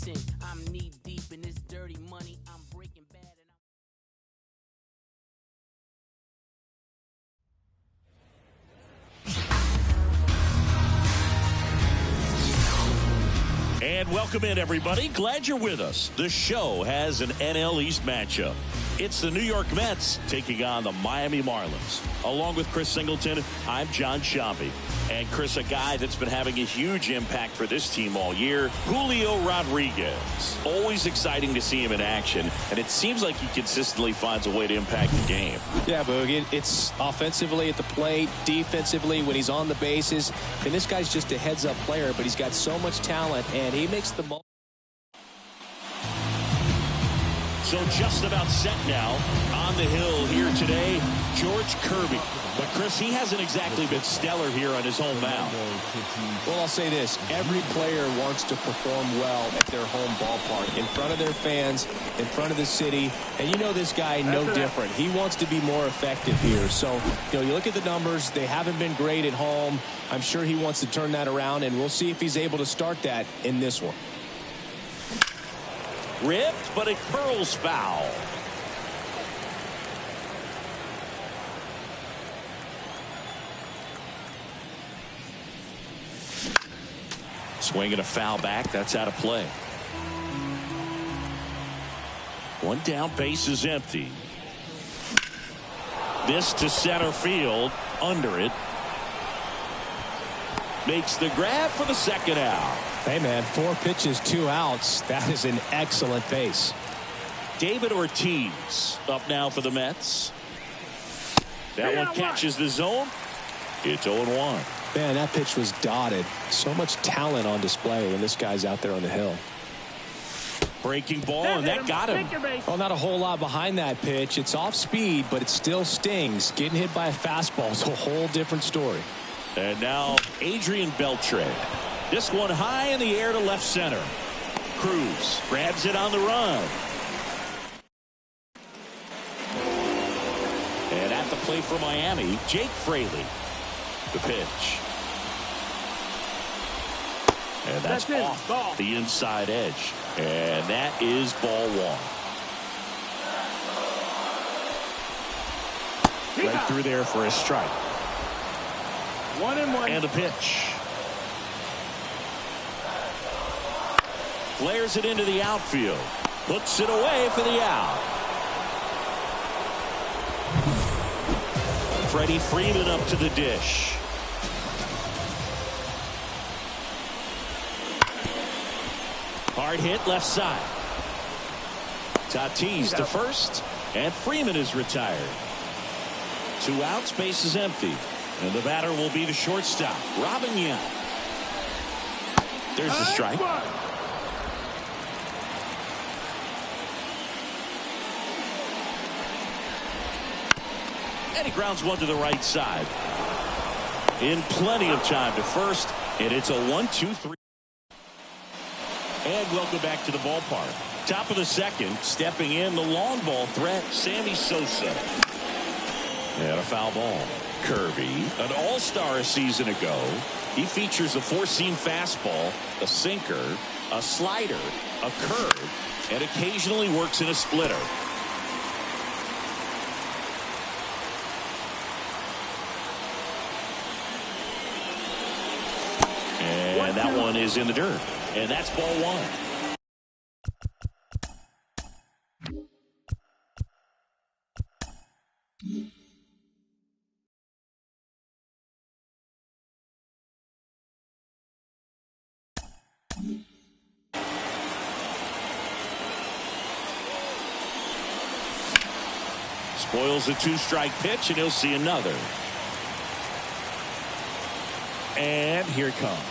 Listen, I'm knee deep in this dirty money. I'm breaking bad and welcome in, everybody. Glad you're with us. The show has an NL East matchup. It's the New York Mets taking on the Miami Marlins. Along with Chris Singleton, I'm John Sciambi. And Chris, a guy that's been having a huge impact for this team all year, Julio Rodriguez. Always exciting to see him in action, and it seems like he consistently finds a way to impact the game. Yeah, Boog, it's offensively at the plate, defensively when he's on the bases. And this guy's just a heads-up player, but he's got so much talent, and he makes the most. So just about set now on the hill here today, George Kirby. But, Chris, he hasn't exactly been stellar here on his home mound. Well, I'll say this. Every player wants to perform well at their home ballpark, in front of their fans, in front of the city. And you know this guy no different. He wants to be more effective here. So, you look at the numbers. They haven't been great at home. I'm sure he wants to turn that around, and we'll see if he's able to start that in this one. Ripped, but it curls foul. Swinging a foul back. That's out of play. One down, base is empty. This to center field. Under it. Makes the grab for the second out. Hey, man, 4 pitches, 2 outs. That is an excellent pace. David Ortiz up now for the Mets. That one catches the zone. It's 0-1. Man, that pitch was dotted. So much talent on display when this guy's out there on the hill. Breaking ball, and that got him. Well, not a whole lot behind that pitch. It's off speed, but it still stings. Getting hit by a fastball is a whole different story. And now Adrian Beltre. This one high in the air to left center. Cruz grabs it on the run. And at the plate for Miami, Jake Fraley. The pitch. And that's off the inside edge. And that is ball 1. Right through there for a strike. 1-1. And a pitch. Flares it into the outfield. Puts it away for the out. Freddie Freeman up to the dish. Hard hit left side. Tatis to first, and Freeman is retired. 2 outs, base is empty. And the batter will be the shortstop, Robin Young. There's the strike. And he grounds one to the right side. In plenty of time to first, and it's a 1-2-3. And welcome back to the ballpark. Top of the second, stepping in, the long ball threat, Sammy Sosa. And a foul ball. Kirby, an all-star a season ago. He features a 4-seam fastball, a sinker, a slider, a curve, and occasionally works in a splitter. And that one is in the dirt. And that's ball 1. Spoils a 2-strike pitch, and he'll see another. And here it comes.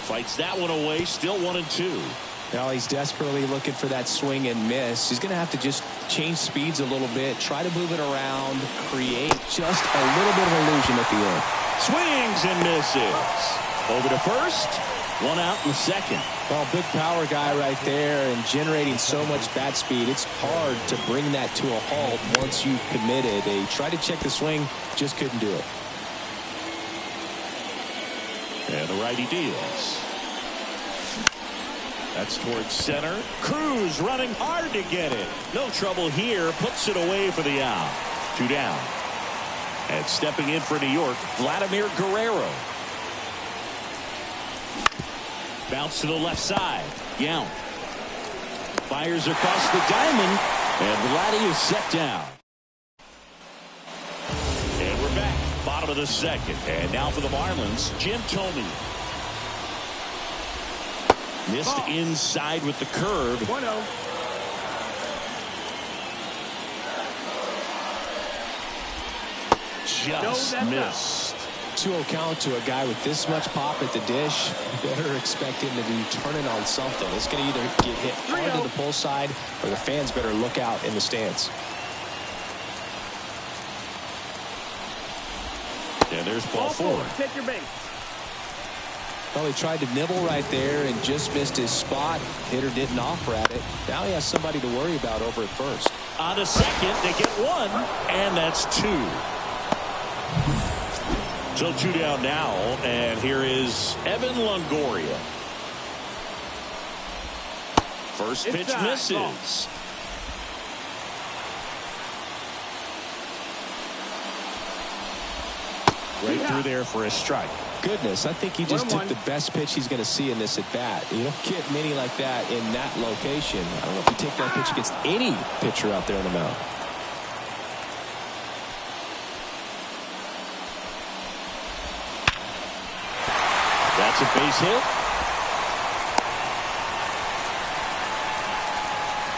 Fights that one away, still 1-2. Now he's desperately looking for that swing and miss. He's going to have to just change speeds a little bit, try to move it around, create just a little bit of illusion at the end. Swings and misses. Over to first. 1 out in the second. Well, big power guy right there and generating so much bat speed. It's hard to bring that to a halt once you've committed. They tried to check the swing, just couldn't do it. And the righty deals. That's towards center. Cruz running hard to get it. No trouble here. Puts it away for the out. 2 down. And stepping in for New York, Vladimir Guerrero. Bounce to the left side. Yount fires across the diamond, and Vladdy is set down. And we're back. Bottom of the second. And now for the Marlins, Jim Thome. Missed inside with the curve. 1-0. Just missed. 2-0 count to a guy with this much pop at the dish. You better expect him to be turning on something. It's going to either get hit hard to the pull side, or the fans better look out in the stands. And there's ball 4. Take your base. Well, he tried to nibble right there and just missed his spot. Hitter didn't offer at it. Now he has somebody to worry about over at first. On to second, they get 1, and that's 2. So 2 down now, and here is Evan Longoria. First pitch misses. Right through there for a strike. Goodness, I think he just took the best pitch he's going to see in this at bat. You don't get many like that in that location. I don't know if you take that pitch against any pitcher out there on the mound. That's a base hit.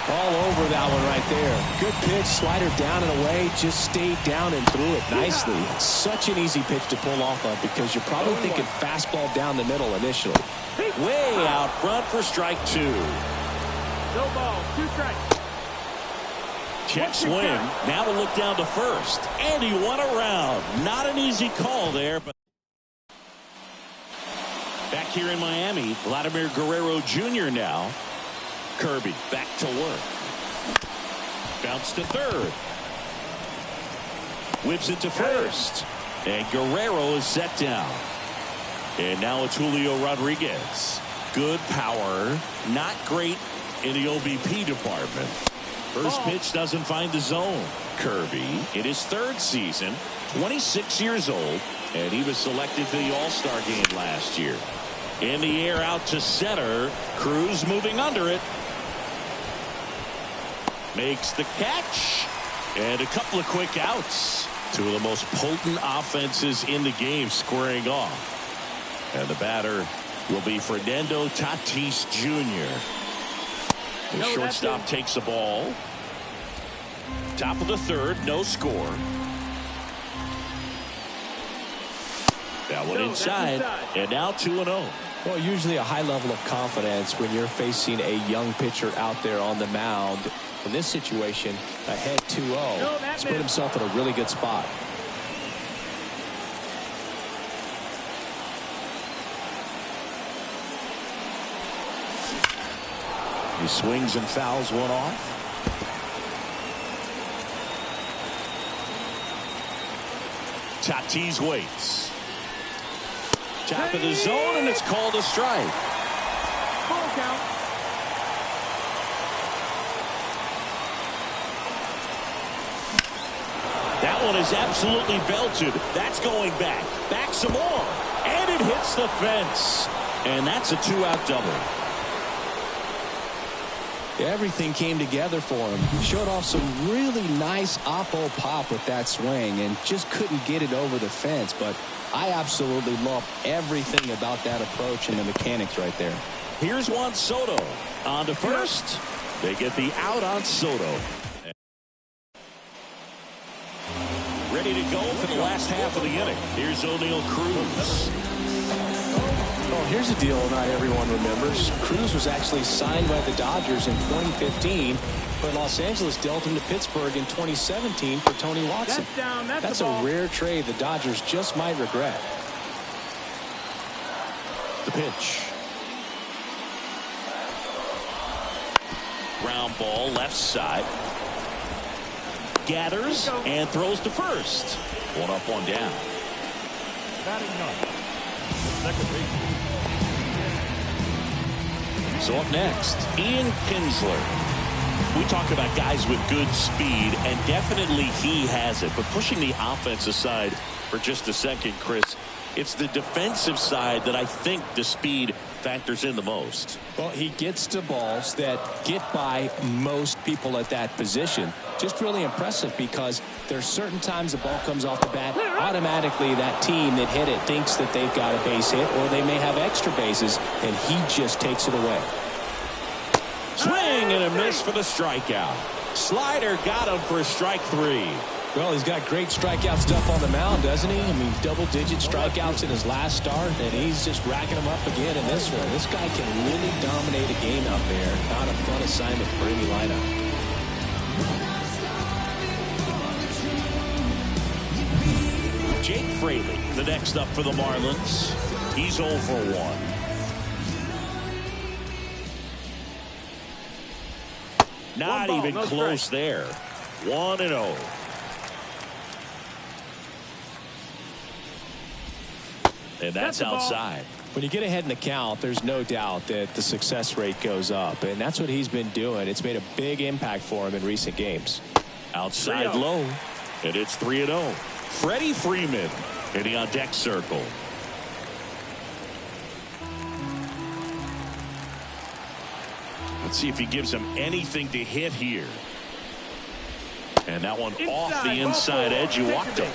All over that one right there. Good pitch, slider down and away, just stayed down and threw it nicely. Such an easy pitch to pull off of because you're probably thinking fastball down the middle initially. Way out front for strike 2. No ball, 2 strikes. Check swing. Now to look down to first. And he won a round. Not an easy call there, but back here in Miami, Vladimir Guerrero Jr. now. Kirby back to work. Bounce to third. Whips it to first. And Guerrero is set down. And now it's Julio Rodriguez. Good power. Not great in the OBP department. First pitch doesn't find the zone. Kirby in his 3rd season, 26 years old, and he was selected for the All-Star game last year. In the air out to center. Cruz moving under it. Makes the catch. And a couple of quick outs. 2 of the most potent offenses in the game squaring off. And the batter will be Fernando Tatis Jr. The shortstop takes the ball. Top of the 3rd, no score. That one inside. And now 2-0. Well, usually a high level of confidence when you're facing a young pitcher out there on the mound. In this situation, ahead 2-0, he's put himself in a really good spot. He swings and fouls one off. Tatis waits. Top of the zone, and it's called a strike. Full count. That one is absolutely belted. That's going back. Back some more. And it hits the fence. And that's a 2-out double. Everything came together for him. He showed off some really nice oppo pop with that swing and just couldn't get it over the fence. But I absolutely love everything about that approach and the mechanics right there. Here's Juan Soto on to first. They get the out on Soto. Ready to go for the last half of the inning. Here's O'Neal Cruz. Well, here's a deal not everyone remembers. Cruz was actually signed by the Dodgers in 2015, but Los Angeles dealt him to Pittsburgh in 2017 for Tony Watson. That's a rare trade the Dodgers just might regret. The pitch. Ground ball left side. Gathers and throws to first. One up, one down. Batting ninth. Second base. So up next, Ian Kinsler. We talk about guys with good speed, and definitely he has it. But pushing the offense aside for just a second, Chris, it's the defensive side that I think the speed factors in the most. Well, he gets to balls that get by most people at that position. Just really impressive because there's certain times the ball comes off the bat, automatically that team that hit it thinks that they've got a base hit, or they may have extra bases, and he just takes it away. Swing and a miss for the strikeout. Slider got him for strike 3. Well, he's got great strikeout stuff on the mound, doesn't he? I mean, double-digit strikeouts in his last start, and he's just racking them up again in this one. This guy can really dominate a game out there. Not a fun assignment for any lineup. Jake Fraley, the next up for the Marlins. He's 0 for 1. Not even close there. 1-0. And that's outside. When you get ahead in the count, there's no doubt that the success rate goes up. And that's what he's been doing. It's made a big impact for him in recent games. Outside low. And it's 3-0. Freddie Freeman hitting on deck circle. Let's see if he gives him anything to hit here. And that one off the inside edge. You walked him.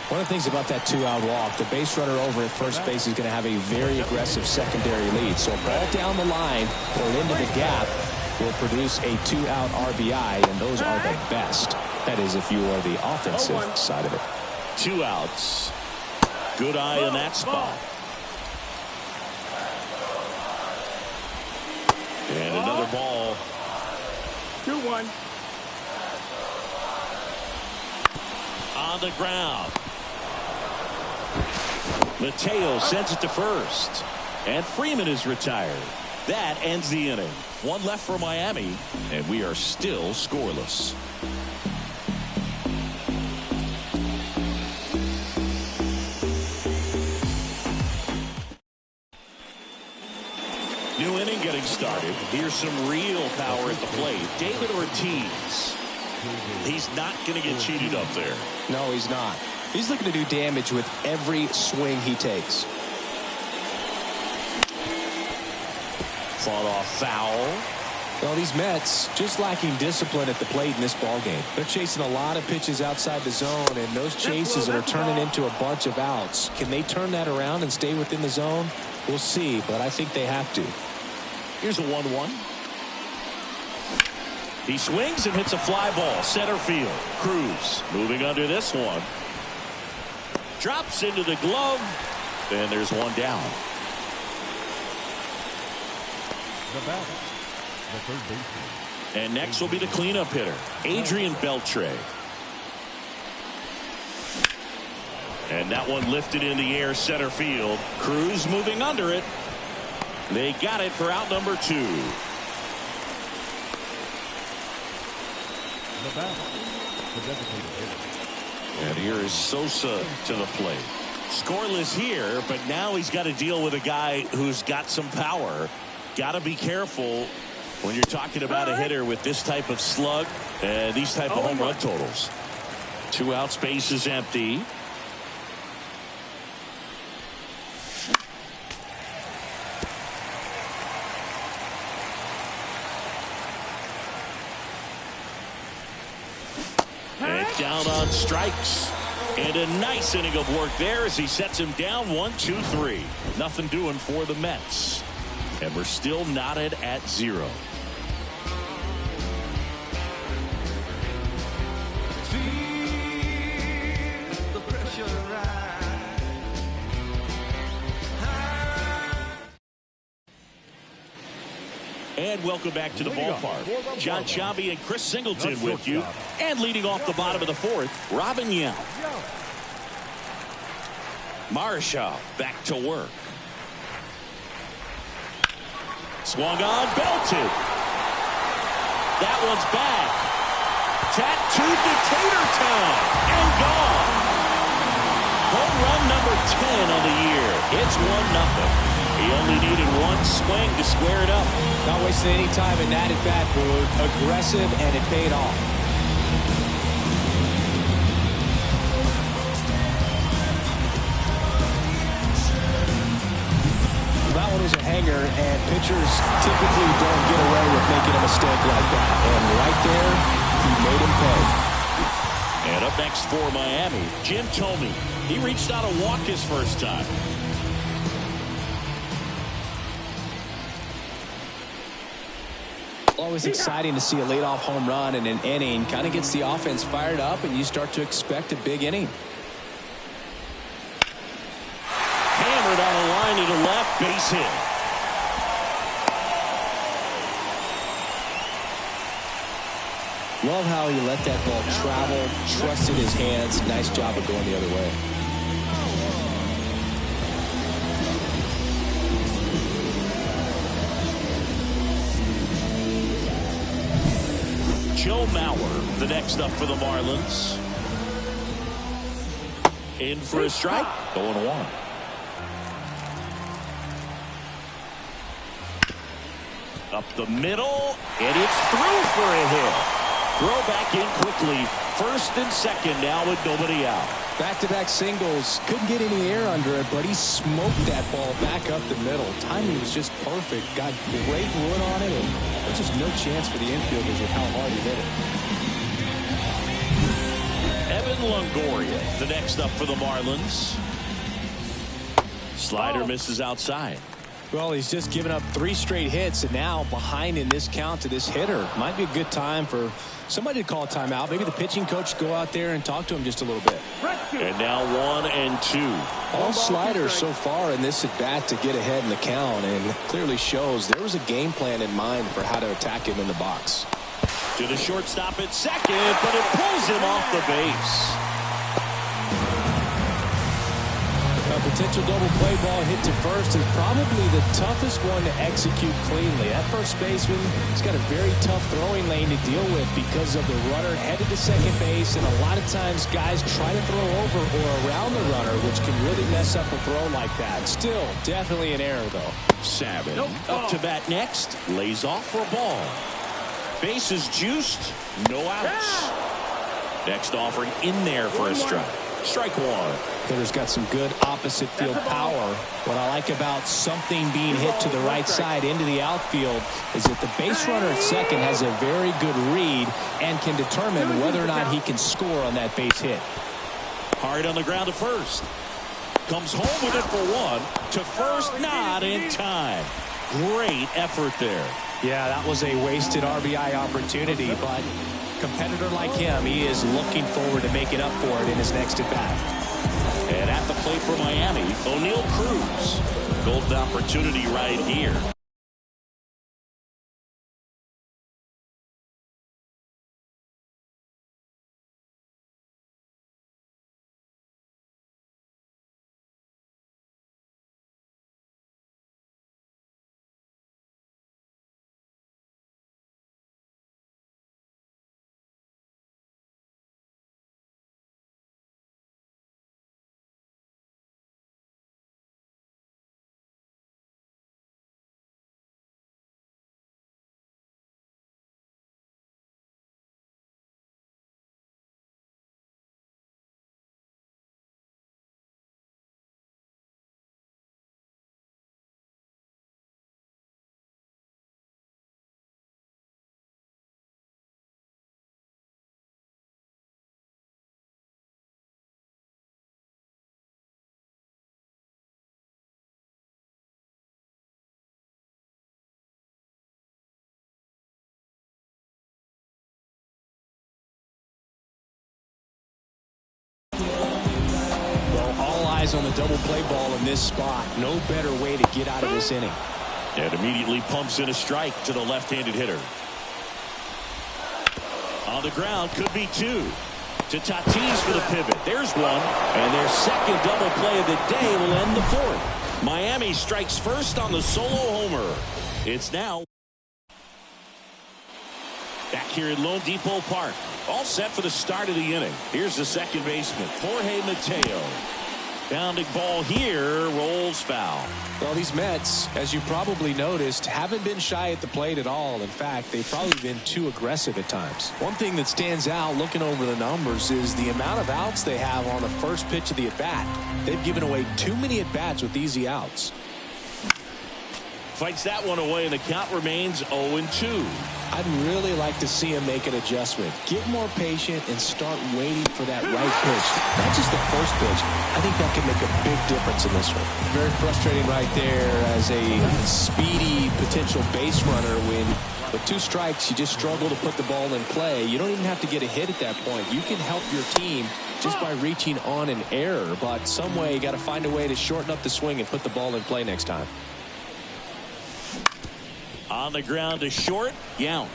One of the things about that 2-out walk, the base runner over at first base is going to have a very aggressive secondary lead. So a ball down the line or into the gap will produce a 2-out RBI, and those are the best. That is if you are the offensive side of it. 2 outs. Good eye in that spot. And another ball. 2-1. On the ground. Mateo sends it to first. And Freeman is retired. That ends the inning. 1 left for Miami, and we are still scoreless. New inning getting started. Here's some real power at the plate. David Ortiz. He's not going to get cheated up there. No, he's not. He's looking to do damage with every swing he takes. Fought off foul. Well, these Mets just lacking discipline at the plate in this ballgame. They're chasing a lot of pitches outside the zone, and those chases are turning into a bunch of outs. Can they turn that around and stay within the zone? We'll see, but I think they have to. Here's a 1-1. He swings and hits a fly ball. Center field. Cruz moving under this one. Drops into the glove. And there's one down. And next will be the cleanup hitter, Adrian Beltre. And that one lifted in the air center field. Cruz moving under it. They got it for out number 2. And here is Sosa to the plate. Scoreless here, but now he's got to deal with a guy who's got some power. Got to be careful when you're talking about a hitter with this type of slug and these type of home run totals. 2 outs, base is empty. And down on strikes. And a nice inning of work there as he sets him down 1-2-3. Nothing doing for the Mets. And we're still knotted at 0. And welcome back to the ballpark. John Chambi and Chris Singleton with you. And leading off the bottom of the 4th, Robin Yount. Marshall back to work. Swung on, belted. That one's back. Tattooed to Tater Town. And gone. Home run number 10 on the year. It's 1-0. He only needed one swing to square it up. Not wasting any time in that at bat, Boone. Aggressive, and it paid off. That one was a hanger, and pitchers typically don't get away with making a mistake like that. And right there, he made him pay. And up next for Miami, Jim Thome. He reached out a walk his first time. Always exciting to see a leadoff home run in an inning. Kind of gets the offense fired up, and you start to expect a big inning. Hammered on a line to the left, base hit. Love how he let that ball travel, trusted his hands. Nice job of going the other way. Joe Mauer, the next up for the Marlins. In for a strike. 0-1. Up the middle, and it's through for a hit. Throw back in quickly. First and second now with nobody out. Back-to-back singles. Couldn't get any air under it, but he smoked that ball back up the middle. Timing was just perfect. Got great wood on it, and there's just no chance for the infielders with how hard he hit it. Evan Longoria, the next up for the Marlins. Slider misses outside. Well, he's just given up 3 straight hits, and now behind in this count to this hitter. Might be a good time for somebody to call a timeout. Maybe the pitching coach go out there and talk to him just a little bit. And now 1-2. All sliders so far in this at bat to get ahead in the count, and clearly shows there was a game plan in mind for how to attack him in the box. To the shortstop at second, but it pulls him off the base. A potential double play ball hit to first is probably the toughest one to execute cleanly. That first baseman has got a very tough throwing lane to deal with because of the runner headed to second base, and a lot of times guys try to throw over or around the runner, which can really mess up a throw like that. Still, definitely an error, though. Savage up to bat next, lays off for a ball. Bases juiced, no outs. Next offering in there for a strike. Strike one. Hitter's got some good opposite field power. What I like about something being hit to the right side into the outfield is that the base runner at second has a very good read and can determine whether or not he can score on that base hit. Hard on the ground to first. Comes home with it for one. To first, not in time. Great effort there. Yeah, that was a wasted RBI opportunity, but a competitor like him, he is looking forward to making up for it in his next at-bat. And at the plate for Miami, O'Neal Cruz. Golden opportunity right here. On the double play ball in this spot. No better way to get out of this inning. And immediately pumps in a strike to the left-handed hitter. On the ground, could be two. To Tatis for the pivot. There's one. And their second double play of the day will end the fourth. Miami strikes first on the solo homer. It's now back here at Lone Depot Park. All set for the start of the inning. Here's the second baseman, Jorge Mateo. Bounding ball here, rolls foul. Well, these Mets, as you probably noticed, haven't been shy at the plate at all. In fact, they've probably been too aggressive at times. One thing that stands out looking over the numbers is the amount of outs they have on the first pitch of the at-bat. They've given away too many at-bats with easy outs. Fights that one away, and the count remains 0-2. I'd really like to see him make an adjustment. Get more patient and start waiting for that right pitch. Not just the first pitch. I think that can make a big difference in this one. Very frustrating right there as a speedy potential base runner when with 2 strikes you just struggle to put the ball in play. You don't even have to get a hit at that point. You can help your team just by reaching on an error. But some way you got to find a way to shorten up the swing and put the ball in play next time. On the ground to short. Yount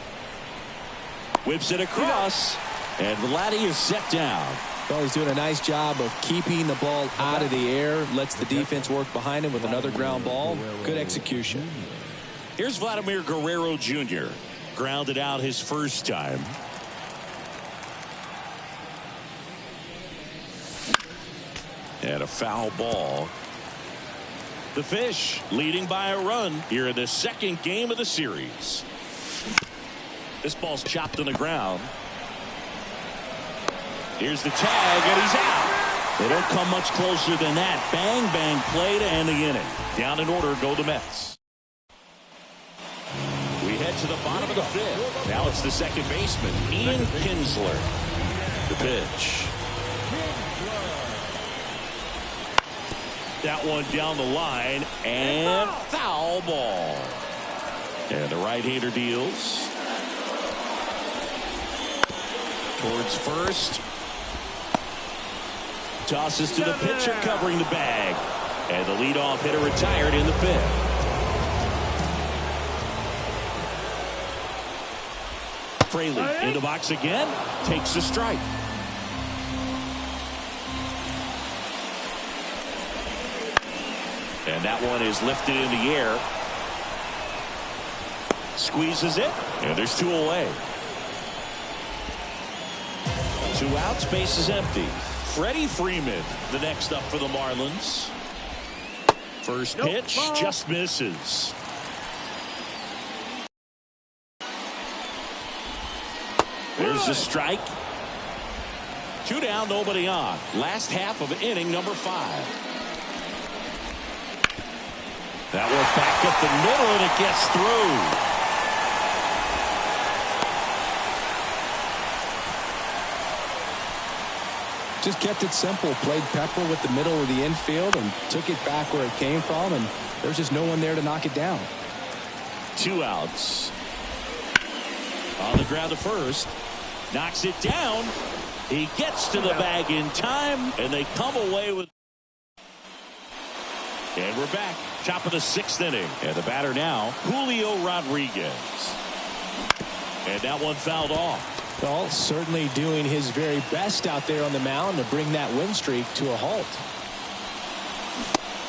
whips it across, and Vladdy is set down. Well, he's doing a nice job of keeping the ball out of the air. Lets the defense work behind him with another ground ball. Good execution. Here's Vladimir Guerrero Jr. Grounded out his first time. And a foul ball. The Fish leading by a run here in the second game of the series. This ball's chopped on the ground. Here's the tag, and he's out. They don't come much closer than that. Bang, bang play to end the inning. Down in order go the Mets. We head to the bottom of the 5th. Now it's the second baseman, Ian Kinsler. The pitch. That one down the line, and foul ball. And the right-hander deals towards first. Tosses to the pitcher covering the bag. And the leadoff hitter retired in the 5th. Fraley in the box again. Takes a strike. And that one is lifted in the air. Squeezes it. And there's 2 away. 2 outs, base is empty. Freddie Freeman, the next up for the Marlins. First pitch, just misses. There's the strike. 2 down, nobody on. Last half of inning number 5. That one back up the middle, and it gets through. Just kept it simple. Played pepper with the middle of the infield and took it back where it came from, and there's just no one there to knock it down. 2 outs. On the ground to first. Knocks it down. He gets to the bag in time, and they come away with. And we're back. Top of the 6th inning. And the batter now, Julio Rodriguez. And that one fouled off. Well, certainly doing his very best out there on the mound to bring that win streak to a halt.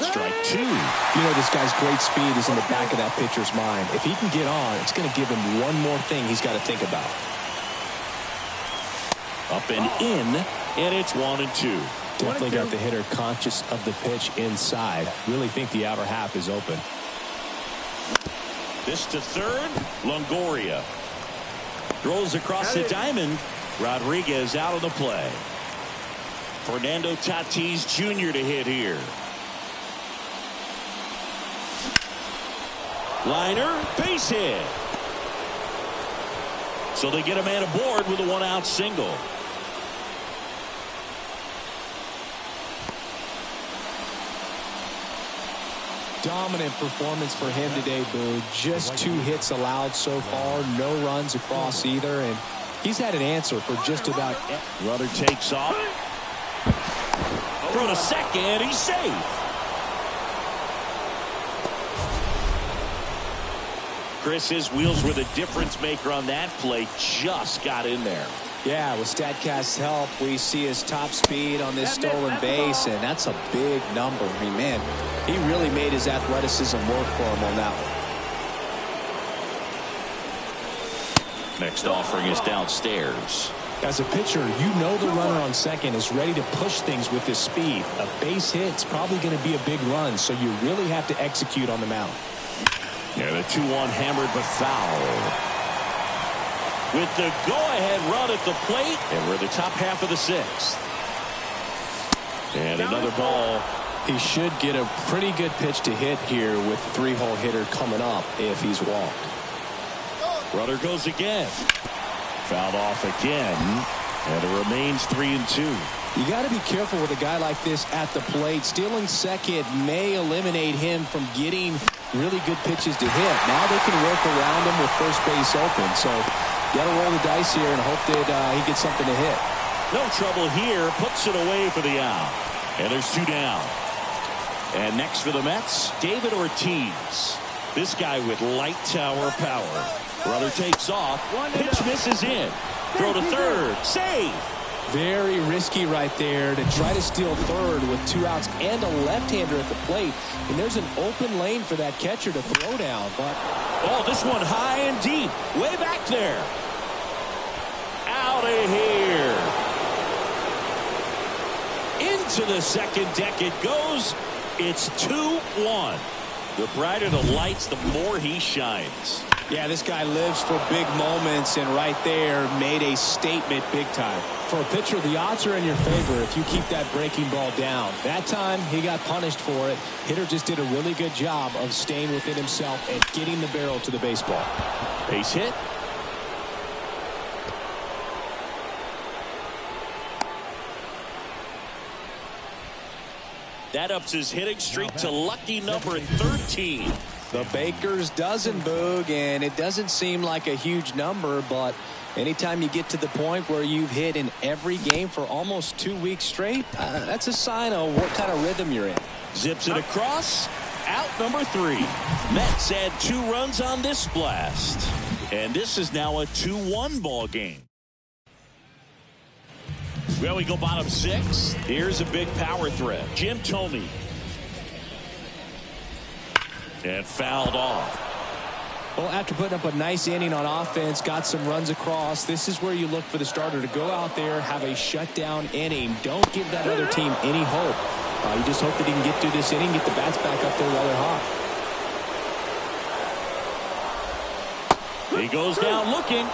Strike 2. You know, this guy's great speed is in the back of that pitcher's mind. If he can get on, it's going to give him one more thing he's got to think about. Up and in, and it's 1-2. Definitely got the hitter conscious of the pitch inside. Really think the outer half is open. This to third. Longoria throws across the diamond. Rodriguez out of the play. Fernando Tatis Jr. to hit here. Liner, base hit. So they get a man aboard with a 1-out single. Dominant performance for him today, Boo. Just 2 hits allowed so far. No runs across either. And he's had an answer for just about. Runner takes off. Throw to second. He's safe. Chris, his wheels were the difference maker on that play. Just got in there. Yeah, with StatCast's help, we see his top speed on this stolen base, and that's a big number. I mean, man, he really made his athleticism work for him on that one. Next offering is downstairs. As a pitcher, you know the runner on second is ready to push things with his speed. A base hit's probably going to be a big run, so you really have to execute on the mound. And a 2-1 hammered but foul. With the go-ahead run at the plate, and we're the top half of the sixth. And another ball. He should get a pretty good pitch to hit here with the 3-hole hitter coming up if he's walked. Runner goes again. Fouled off again, and it remains 3-2. You got to be careful with a guy like this at the plate. Stealing second may eliminate him from getting really good pitches to hit. Now they can work around him with first base open. So got to roll the dice here and hope that he gets something to hit. No trouble here. Puts it away for the out. And there's 2 down. And next for the Mets, David Ortiz. This guy with light tower power. Runner takes off. Pitch misses in. Throw to third. Save. Very risky right there to try to steal third with 2 outs and a left-hander at the plate. And there's an open lane for that catcher to throw down. But oh, this one high and deep. Way back there. Out of here. Into the second deck it goes. It's 2-1. The brighter the lights, the more he shines. Yeah, this guy lives for big moments, and right there made a statement big time. For a pitcher, the odds are in your favor if you keep that breaking ball down. That time, he got punished for it. Hitter just did a really good job of staying within himself and getting the barrel to the baseball. Base hit. That ups his hitting streak to lucky number 13. The Baker's dozen, Boog, and it doesn't seem like a huge number, but anytime you get to the point where you've hit in every game for almost 2 weeks straight, that's a sign of what kind of rhythm you're in. Zips it across. Out number 3. Mets add 2 runs on this blast. And this is now a 2-1 ball game. Well, we go bottom 6. Here's a big power threat. Jim Thome. And fouled off. Well, after putting up a nice inning on offense, got some runs across, this is where you look for the starter to go out there, have a shutdown inning. Don't give that other team any hope. You just hope that he can get through this inning, get the bats back up there while they're hot. He goes down looking.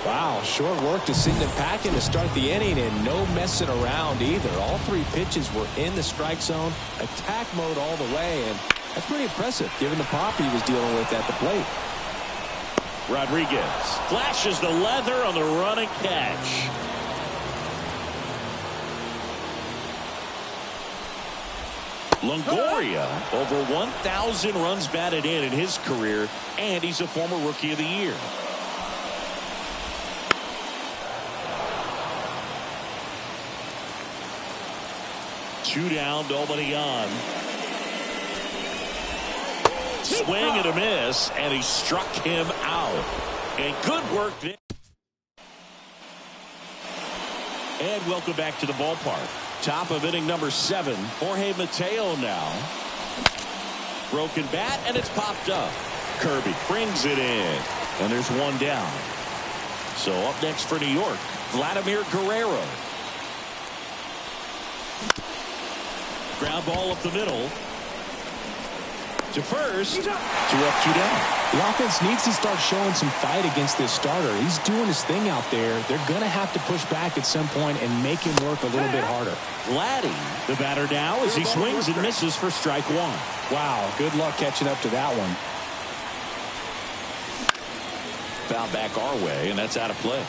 Wow, short work to send him packing to start the inning, and no messing around either. All 3 pitches were in the strike zone, attack mode all the way, and that's pretty impressive given the pop he was dealing with at the plate. Rodriguez flashes the leather on the run and catch. Longoria, over 1,000 runs batted in his career, and he's a former Rookie of the Year. Two down, nobody on. Swing and a miss, and he struck him out. And good work there. And welcome back to the ballpark. Top of inning number 7. Jorge Mateo now. Broken bat, and it's popped up. Kirby brings it in. And there's 1 down. So up next for New York, Vladimir Guerrero. Ground ball up the middle. To first. 2 up, 2 down. The offense needs to start showing some fight against this starter. He's doing his thing out there. They're going to have to push back at some point and make him work a little bit harder. Vladdy, the batter now, as he swings and misses for strike 1. Wow, good luck catching up to that one. Foul back our way, and that's out of play.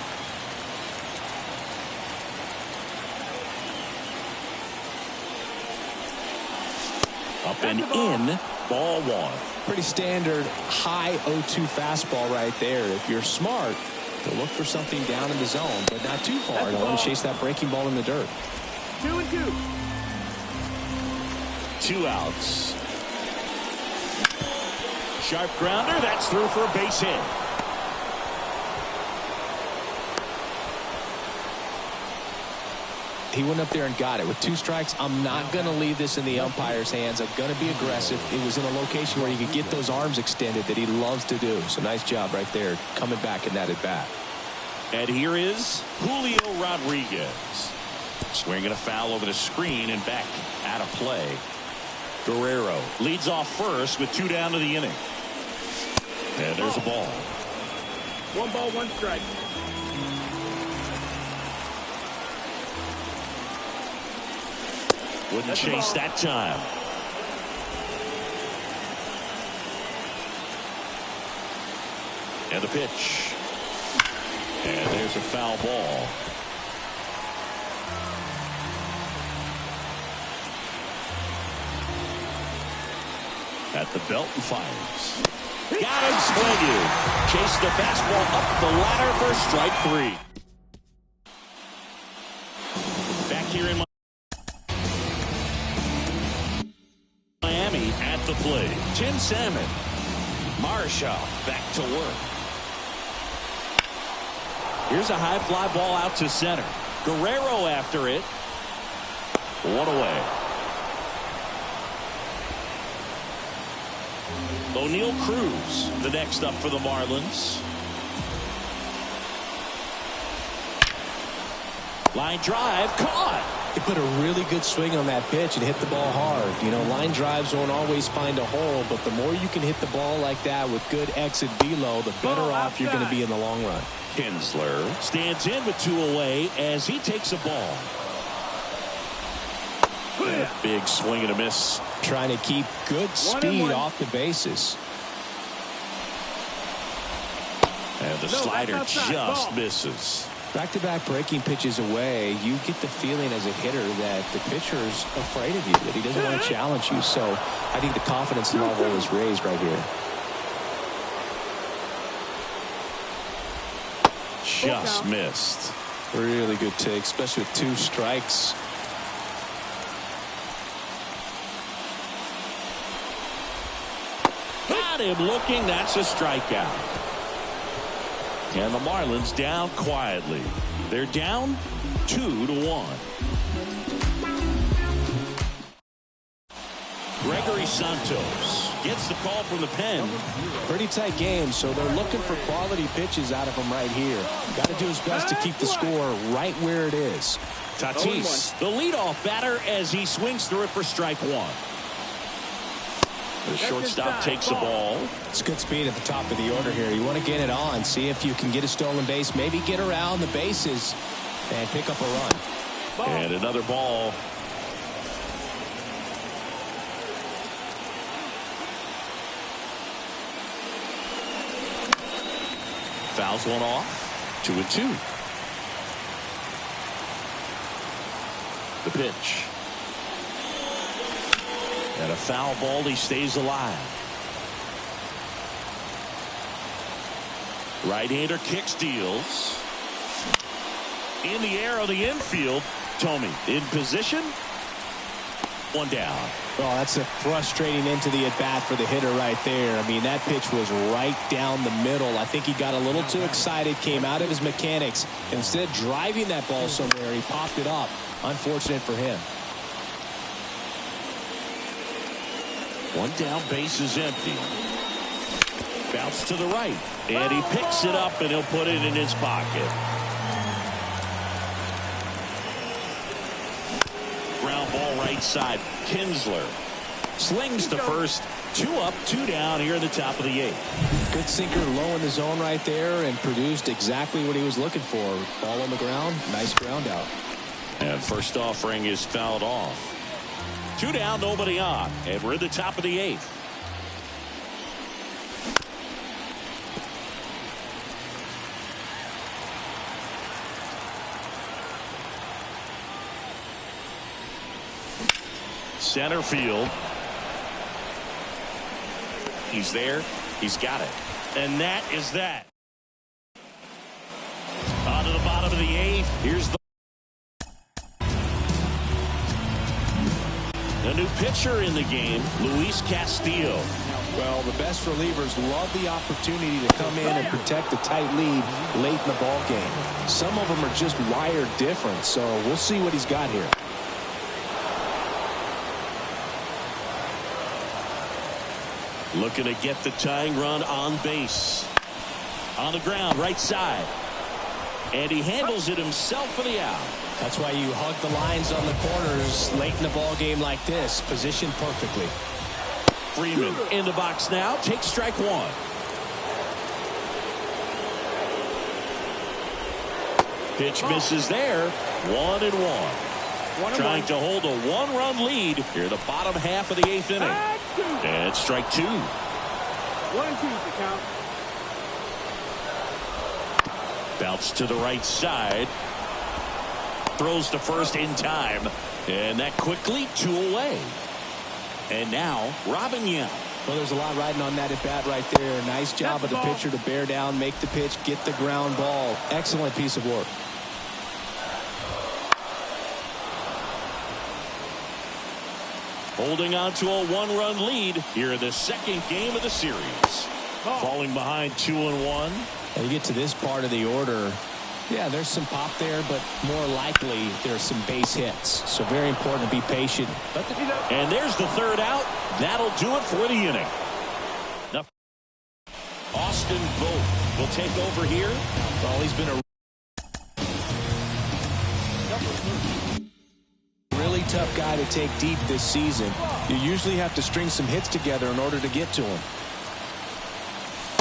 Up and in, ball 1. Pretty standard high 0-2 fastball right there. If you're smart, to look for something down in the zone, but not too far. Don't want to chase that breaking ball in the dirt. 2-2. 2 outs. Sharp grounder, that's through for a base hit. He went up there and got it. With 2 strikes, I'm not going to leave this in the umpire's hands. I'm going to be aggressive. It was in a location where he could get those arms extended that he loves to do. So nice job right there, coming back in that at bat. And here is Julio Rodriguez. Swinging a foul over the screen and back out of play. Guerrero leads off first with 2 down to the inning. And there's a ball. 1 ball, 1 strike. Wouldn't chase that time. And the pitch. And there's a foul ball. At the belt and fires. Got him swinging. Chased the fastball up the ladder for strike 3. Back here in Miami at the plate. Tim Salmon. Marshall back to work. Here's a high fly ball out to center. Guerrero after it. 1 away. O'Neal Cruz, the next up for the Marlins. Line drive, caught. He put a really good swing on that pitch and hit the ball hard. You know, line drives won't always find a hole, but the more you can hit the ball like that with good exit velo, the better off you're going to be in the long run. Kinsler stands in with 2 away as he takes a ball. Big swing and a miss. Trying to keep good speed off the bases. And the slider just misses. Back-to-back breaking pitches away, you get the feeling as a hitter that the pitcher's afraid of you, that he doesn't want to challenge you. So I think the confidence level is raised right here. Just missed. Really good take, especially with 2 strikes. Got him looking. That's a strikeout. And the Marlins down quietly. They're down 2-1. Gregory Santos gets the call from the pen. Pretty tight game, so they're looking for quality pitches out of him right here. Got to do his best to keep the score right where it is. Tatis, the leadoff batter, as he swings through it for strike 1. The shortstop takes the ball. It's good speed at the top of the order here. You want to get it on, see if you can get a stolen base, maybe get around the bases and pick up a run. And another ball. Fouls one off. 2-2. The pitch. And a foul ball. He stays alive. Right-hander kicks, deals. In the air on the infield. Tomey in position. 1 down. Well, that's a frustrating end to the at-bat for the hitter right there. I mean, that pitch was right down the middle. I think he got a little too excited, came out of his mechanics. Instead of driving that ball somewhere, he popped it up. Unfortunate for him. 1 down, base is empty. Bounce to the right. And he picks it up and he'll put it in his pocket. Ground ball right side. Kinsler slings to first. 2 up, 2 down here in the top of the 8th. Good sinker low in the zone right there and produced exactly what he was looking for. Ball on the ground. Nice ground out. And first offering is fouled off. 2 down, nobody on. And we're in the top of the 8th. Center field. He's there. He's got it. And that is that. On to the bottom of the 8th. Here's the new pitcher in the game, Luis Castillo. Well, the best relievers love the opportunity to come in and protect a tight lead late in the ball game. Some of them are just wired different, so we'll see what he's got here. Looking to get the tying run on base. On the ground, right side. And he handles it himself for the out. That's why you hug the lines on the corners late in the ball game like this. Positioned perfectly. Freeman in the box now. Takes strike one. Pitch misses there. 1-1. Trying to hold a one-run lead here in the bottom half of the eighth inning. And strike two. 1-2 to count. Bounce to the right side. Throws to first in time. And that quickly 2 away. And now Robin Yount. Well, there's a lot riding on that at bat right there. Nice job of the pitcher to bear down, make the pitch, get the ground ball. Excellent piece of work. Holding on to a one-run lead here in the second game of the series. Falling behind 2-1. And you get to this part of the order. Yeah, there's some pop there, but more likely there's some base hits. So very important to be patient. And there's the third out. That'll do it for the inning. Now, Austin Vogt will take over here. Well, he's been a really tough guy to take deep this season. You usually have to string some hits together in order to get to him.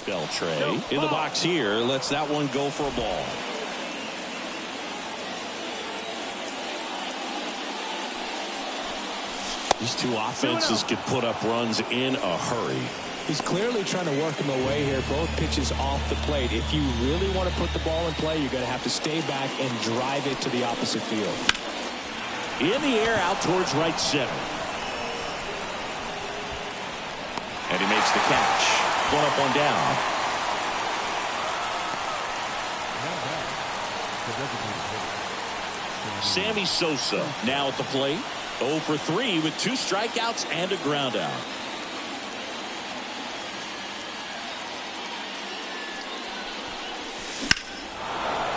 Beltre in the box here. Lets that one go for a ball. These two offenses can put up runs in a hurry. He's clearly trying to work him away here. Both pitches off the plate. If you really want to put the ball in play, you're going to have to stay back and drive it to the opposite field. In the air out towards right center. And he makes the catch. 1 up, 1 down. Sammy Sosa now at the plate. 0 for 3 with 2 strikeouts and a ground out.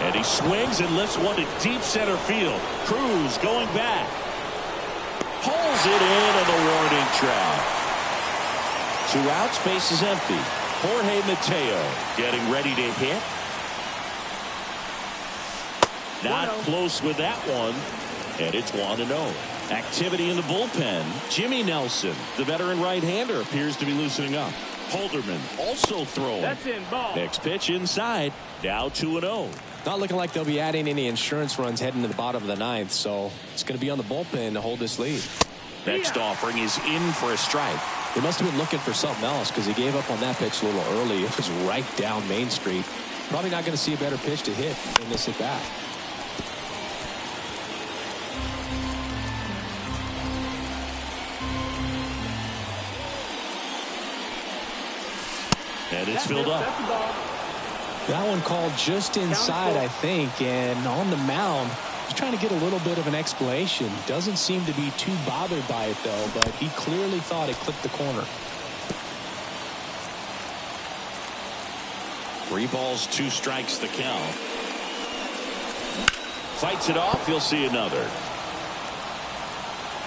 And he swings and lifts one to deep center field. Cruz going back. Pulls it in on the warning track. 2 outs, base is empty. Jorge Mateo getting ready to hit. Not close with that one. And it's 1-0. Activity in the bullpen. Jimmy Nelson, the veteran right-hander, appears to be loosening up. Holderman also throwing. That's in ball. Next pitch inside. Now 2-0. Not looking like they'll be adding any insurance runs heading to the bottom of the ninth, so it's going to be on the bullpen to hold this lead. Next offering is in for a strike. They must have been looking for something else because he gave up on that pitch a little early. It was right down Main Street. Probably not going to see a better pitch to hit in this at bat. And it's filled up. That one called just inside, I think, and on the mound, he's trying to get a little bit of an explanation. Doesn't seem to be too bothered by it, though, but he clearly thought it clipped the corner. 3 balls, 2 strikes the count. Fights it off. He'll see another.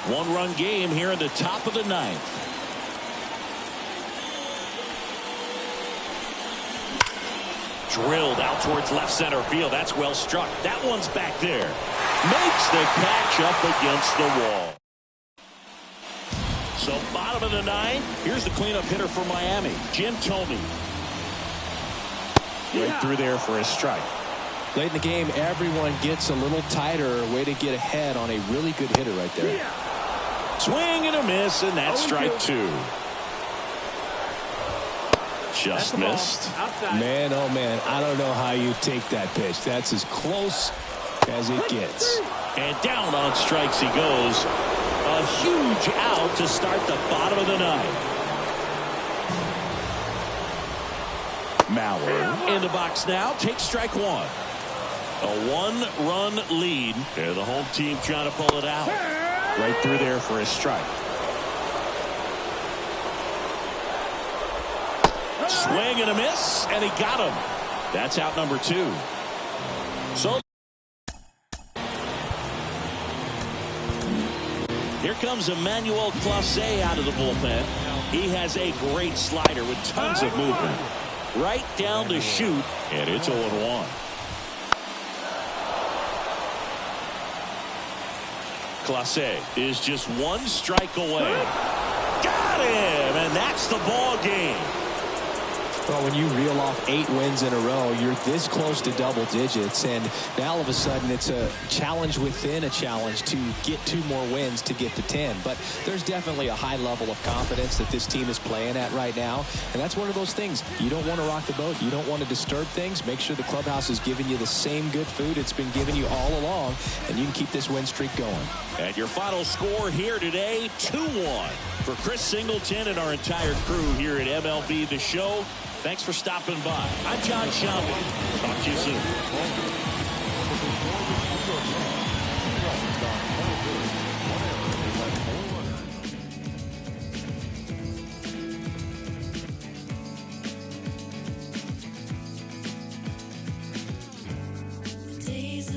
1-run game here in the top of the ninth. Drilled out towards left center field. That's well struck. That one's back there. Makes the catch up against the wall. So bottom of the ninth. Here's the cleanup hitter for Miami, Jim Thome. Right through there for a strike. Late in the game, everyone gets a little tighter. Way to get ahead on a really good hitter right there. Swing and a miss, and that's strike 2. Just missed. Man, oh man, I don't know how you take that pitch. That's as close as it gets. And down on strikes he goes. A huge out to start the bottom of the ninth. Mauer in the box now. Takes strike 1. A 1-run lead. And the home team trying to pull it out. Right through there for a strike. Swing and a miss, and he got him. That's out number 2. So here comes Emmanuel Clase out of the bullpen. He has a great slider with tons of movement. Right down the chute, and it's 0-1. Clase is just one strike away. Got him, and that's the ball game. Well, when you reel off 8 wins in a row, you're this close to double digits, and now all of a sudden it's a challenge within a challenge to get 2 more wins to get to 10. But there's definitely a high level of confidence that this team is playing at right now, and that's one of those things. You don't want to rock the boat. You don't want to disturb things. Make sure the clubhouse is giving you the same good food it's been giving you all along, and you can keep this win streak going. And your final score here today, 2-1 for Chris Singleton and our entire crew here at MLB The Show. Thanks for stopping by. I'm John Shelby. Talk to you soon. Days